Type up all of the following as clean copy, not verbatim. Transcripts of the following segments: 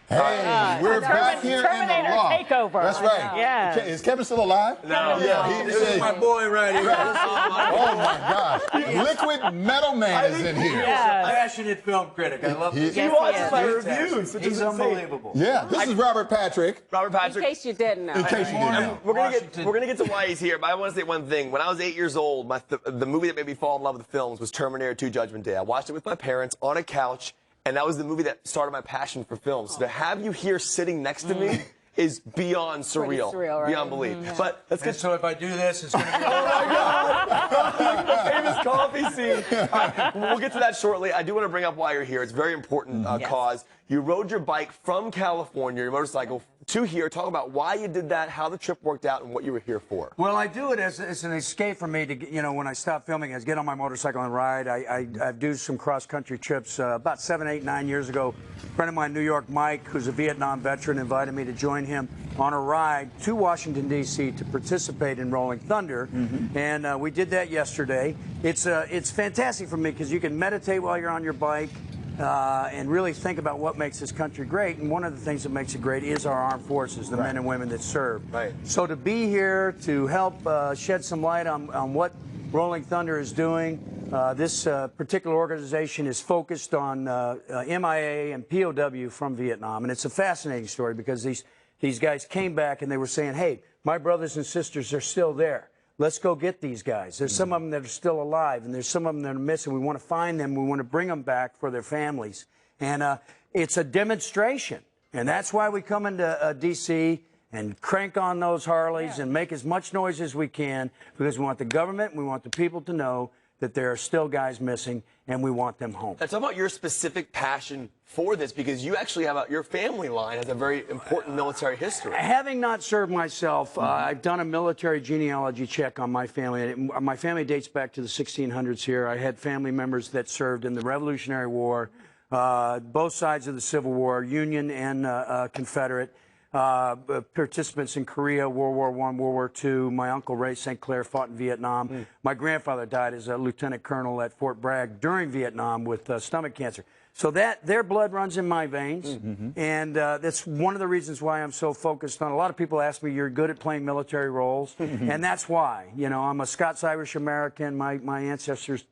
Hey, we're back here in the Terminator loft. takeover. That's right. Yeah. Is Kevin still alive? No. Yeah, This is my boy right here. Oh my gosh. Liquid Metal Man is in here. Yeah. Passionate film critic. I love this. Yes, He watches is. my reviews, which He's is insane. unbelievable. Yeah, this is Robert Patrick. Robert In Patrick. case you didn't know. In case you didn't know. We're Washington. gonna get to why he's here, but I want to say one thing. When I was 8 years old, the movie that made me fall in love with films was Terminator 2: Judgment Day. I watched it with my parents on a couch, and that was the movie that started my passion for films. So to have you here sitting next to me is beyond surreal, surreal, right? beyond belief. But let's And get so if I do this, it's going to be. famous coffee scene. All right, we'll get to that shortly. I do want to bring up why you're here. It's a very important cause. You rode your bike from California, your motorcycle, to here. Talk about why you did that, how the trip worked out, and what you were here for. Well, I do it as an escape for me to, when I stop filming, I get on my motorcycle and ride. I do some cross-country trips. About 7, 8, 9 years ago, a friend of mine, New York Mike, who's a Vietnam veteran, invited me to join him on a ride to Washington, D.C. to participate in Rolling Thunder. And we did that yesterday. It's fantastic for me because you can meditate while you're on your bike. And really think about what makes this country great. And one of the things that makes it great is our armed forces, the men and women that serve. Right. So to be here to help shed some light on what Rolling Thunder is doing, this particular organization is focused on MIA and POW from Vietnam. And it's a fascinating story because these guys came back and they were saying, hey, my brothers and sisters are still there. Let's go get these guys. There's some of them that are still alive, and there's some of them that are missing. We want to find them. We want to bring them back for their families. And it's a demonstration. And that's why we come into D.C. and crank on those Harleys and make as much noise as we can, because we want the government, we want the people to know that there are still guys missing, and we want them home. Now, talk about your specific passion for this, because you actually have your family line has a very important military history. Having not served myself, I've done a military genealogy check on my family. My family dates back to the 1600s here. I had family members that served in the Revolutionary War, both sides of the Civil War, Union and Confederate. Participants in Korea, World War I, World War II. My uncle Ray St. Clair fought in Vietnam. My grandfather died as a lieutenant colonel at Fort Bragg during Vietnam with stomach cancer. So their blood runs in my veins, and that's one of the reasons why I'm so focused on. A lot of people ask me, "You're good at playing military roles," and that's why. I'm a Scots-Irish American. My ancestors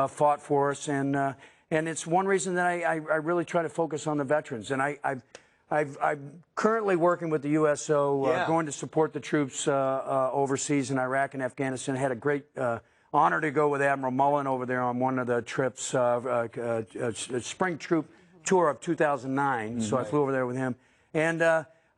fought for us, and it's one reason that I really try to focus on the veterans. And I'm currently working with the USO, going to support the troops overseas in Iraq and Afghanistan. I had a great honor to go with Admiral Mullen over there on one of the trips, spring troop tour of 2009. So I flew over there with him. And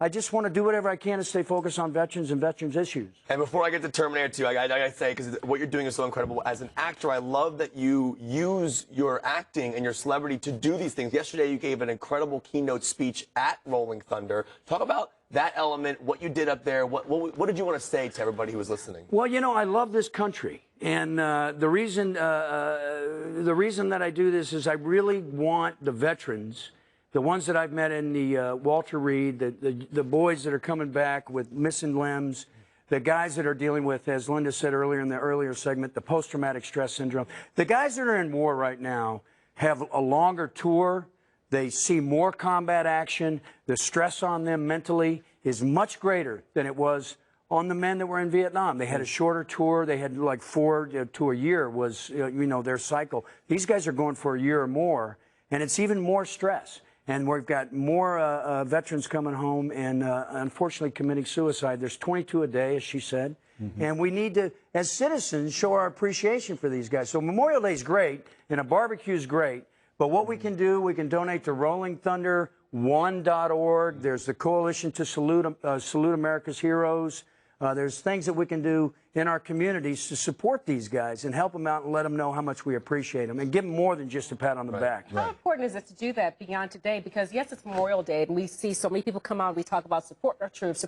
I just want to do whatever I can to stay focused on veterans and veterans issues. And before I get to Terminator 2, I gotta say, because what you're doing is so incredible. As an actor, I love that you use your acting and your celebrity to do these things. Yesterday, you gave an incredible keynote speech at Rolling Thunder. Talk about that element, what you did up there. What did you want to say to everybody who was listening? Well, I love this country. And the reason that I do this is I really want the veterans, the ones that I've met in the Walter Reed, the boys that are coming back with missing limbs, the guys that are dealing with, as Linda said earlier in the earlier segment, the post-traumatic stress syndrome. The guys that are in war right now have a longer tour. They see more combat action. The stress on them mentally is much greater than it was on the men that were in Vietnam. They had a shorter tour. They had like 4 to a year was, their cycle. These guys are going for a year or more, and it's even more stress. And we've got more veterans coming home and unfortunately committing suicide. There's 22 a day, as she said. And we need to, as citizens, show our appreciation for these guys. So Memorial Day is great, and a barbecue is great. But what we can do, we can donate to RollingThunder1.org. There's the Coalition to Salute America's Heroes. There's things that we can do in our communities to support these guys and help them out and let them know how much we appreciate them and give them more than just a pat on the back. How important is it to do that beyond today? Because, yes, it's Memorial Day, and we see so many people come out, we talk about support our troops,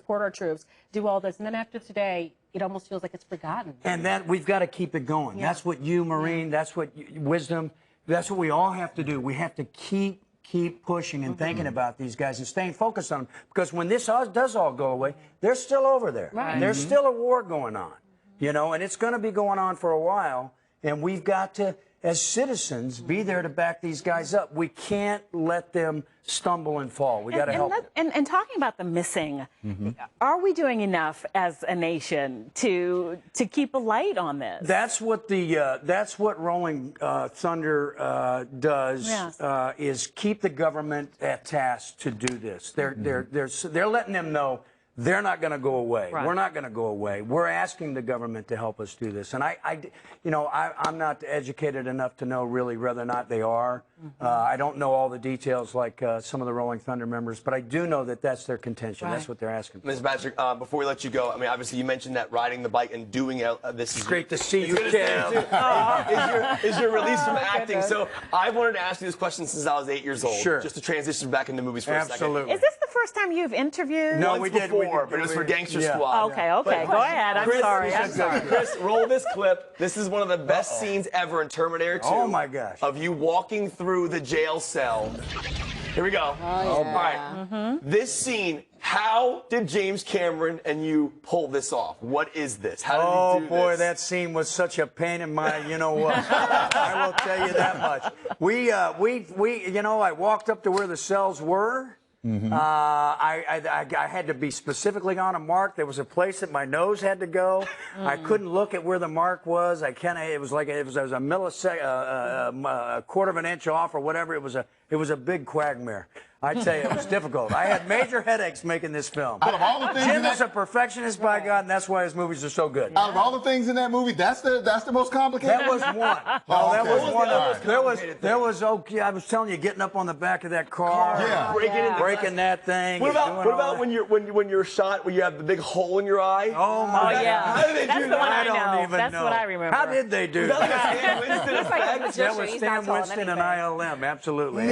do all this. And then after today, it almost feels like it's forgotten. And that we've got to keep it going. Yeah. That's what you, Maureen, that's what Wisdom, that's what we all have to do. We have to keep pushing and thinking about these guys and staying focused on them. Because when this does all go away, they're still over there. Right. There's still a war going on, and it's going to be going on for a while. And we've got to, as citizens, be there to back these guys up. We can't let them stumble and fall. We got to help them. And talking about the missing, are we doing enough as a nation to keep a light on this? That's what Rolling Thunder does. Yes. Is keep the government at task to do this. They're letting them know they're not going to go away. Right. We're not going to go away. We're asking the government to help us do this. And I'm not educated enough to know really whether or not they are. I don't know all the details like some of the Rolling Thunder members, but I do know that that's their contention. Right. That's what they're asking for. Ms. Patrick, before we let you go, I mean, obviously you mentioned that riding the bike and doing this is Great to see you, It's good to Kim. see you. Is your release from acting? goodness. So I wanted to ask you this question since I was 8 years old. Sure. Just to transition back into movies for a second. Absolutely. Is this the first time you've interviewed? No, Once we did. before, but it was for Gangster Yeah. Squad. Okay, But go ahead. I'm sorry. Chris, roll this clip. This is one of the best scenes ever in Terminator 2. Oh, my gosh. Of you walking through the jail cell. Here we go. All right. This scene, how did James Cameron and you pull this off? What is this? How did Oh you do boy, this? that scene was such a pain in my, you know what? I will tell you that much. I walked up to where the cells were. I had to be specifically on a mark. There was a place that my nose had to go. I couldn't look at where the mark was. It was like it was a millisecond, a quarter of an inch off or whatever. It was a big quagmire. I tell you, it was difficult. I had major headaches making this film. Out of all the things in Jim is a that, perfectionist by God, and that's why his movies are so good. out of all the things in that movie, that's the most complicated. That was one. Oh, that okay. was one. All right. There was okay. I was telling you, getting up on the back of that car, Yeah. breaking that thing. What and about doing what all about that. when you're shot where you have the big hole in your eye? Oh my God! yeah. How did they That's do the that? one I don't know. even That's know. what I remember. How did they do Is that like that? a Stan Winston Looks like a effect? magician. That was He's Stan not telling Winston and anything. ILM. Absolutely.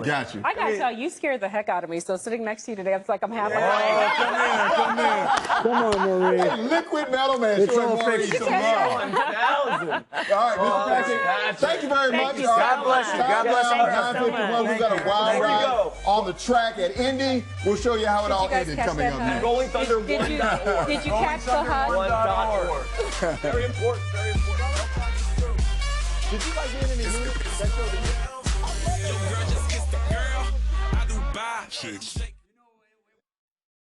Got you. I gotta tell you, you scared the heck out of me. So sitting next to you today, it's like I'm half Oh, alive. come on, Marie. Hey, Liquid Metal Man. It's showing all Maurice fiction. some love. 1,000. All right, Mr. Patrick, Patrick. thank you very much. you so God bless you. God bless you. Thank you so much. We've got a wild Thank you. ride on the track at Indy. We'll show you how it all you guys ended catch coming that up hug? next. Rolling Thunder Did you 1.org. did you catch the hug? 1.org. Very important. Very important. Did you guys get any news? Yo, girl, just kiss the girl. I do buy shit.